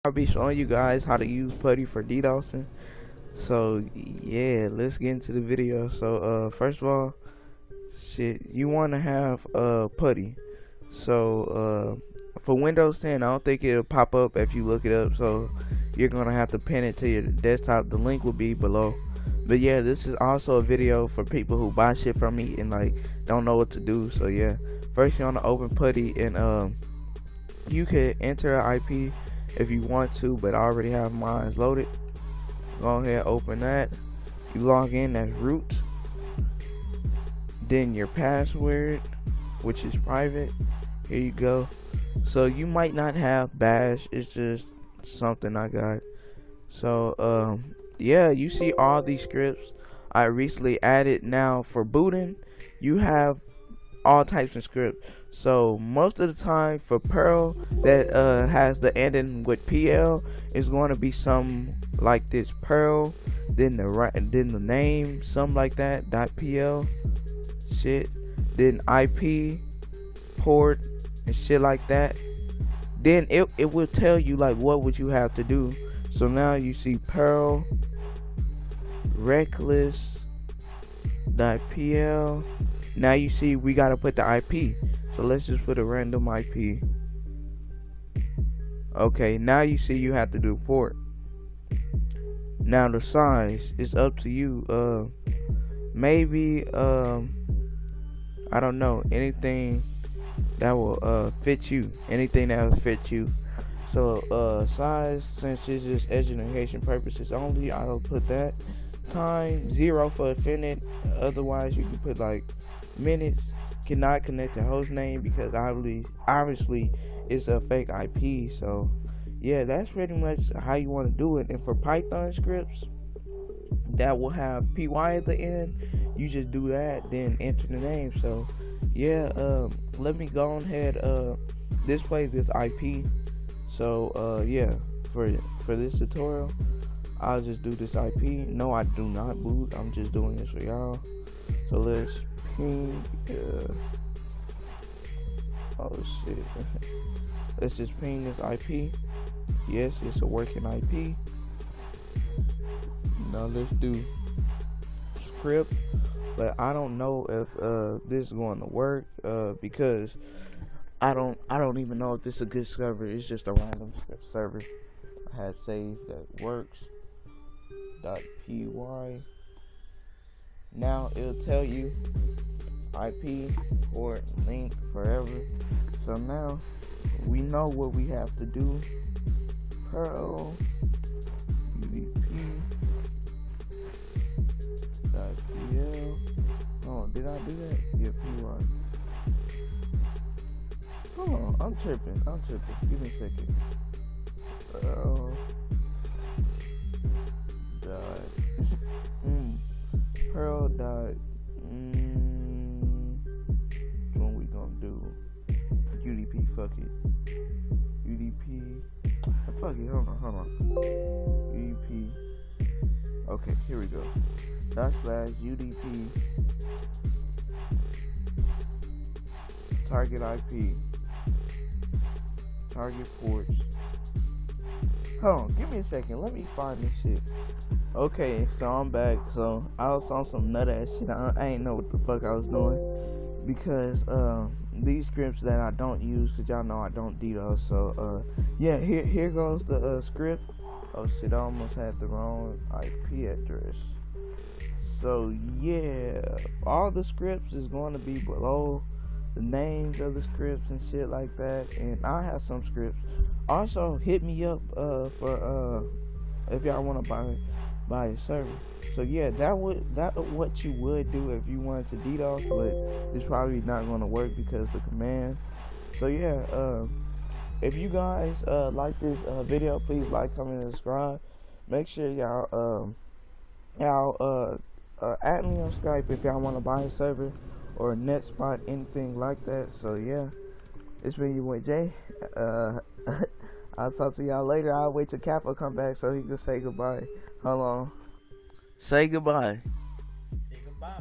I'll be showing you guys how to use Putty for DDoSing. So yeah, let's get into the video. So first of all, you want to have Putty. So for Windows 10, I don't think it'll pop up if you look it up. So you're gonna have to pin it to your desktop. The link will be below. But yeah, this is also a video for people who buy shit from me and like don't know what to do. So yeah, first you want to open Putty and you can enter an IP if you want to, but I already have mine loaded. Go ahead, open that. You log in as root, then your password, which is private. Here you go. So you might not have bash, it's just something I got. So yeah, you see all these scripts I recently added. Now for booting, you have all types of scripts. So most of the time for Perl that has the ending with PL is going to be some like this: Perl, then the name, something like that, .pl shit, then IP, port, and shit like that. Then it will tell you like what would you have to do. So now you see Perl, reckless, .pl. Now you see we gotta put the IP. So let's just put a random IP. Okay, now you see you have to do port. Now the size is up to you. Maybe I don't know, anything that will fit you. Anything that will fit you. So size, since it's just education purposes only, I'll put that. Time 0 for infinite. Otherwise you can put like minutes. Cannot connect to host name because obviously it's a fake IP. So yeah, that's pretty much how you want to do it. And for Python scripts that will have py at the end, you just do that, then enter the name. So yeah, let me go ahead display this IP. So yeah, for this tutorial I'll just do this IP. No, I do not boot, I'm just doing this for y'all. So let's ping oh shit. Let's just ping this IP. Yes, it's a working IP. Now let's do script, but I don't know if this is going to work because I don't even know if this is a good server. It's just a random server I had saved that works. .py. Now it'll tell you IP, port, link, forever. So now we know what we have to do. Perl UDP .pl. Oh, did I do that? Yeah, py. Hold on, I'm tripping. Give me a second. Perl dot what we gonna do? UDP, fuck it. UDP, fuck it, hold on. UDP. Okay, here we go. /UDP target IP, target ports. Hold on, give me a second. Let me find this shit. Okay, so I'm back. So I was on some nut ass shit. I ain't know what the fuck I was doing because these scripts that I don't use, cause y'all know I don't DDoS. So yeah, here goes the script. Oh shit, I almost had the wrong IP address. So yeah, all the scripts is going to be below, the names of the scripts and shit like that. And I have some scripts. Also hit me up for if y'all want to buy a server. So yeah, that what you would do if you wanted to DDoS, but it's probably not going to work because the command. So yeah, if you guys like this video, please like, comment, and subscribe. Make sure y'all add me on Skype if y'all want to buy a server or a net spot, anything like that. So yeah, it's been your boy Jay. I'll talk to y'all later. I'll wait till Capo come back so he can say goodbye. Hold on. Say goodbye. Say goodbye,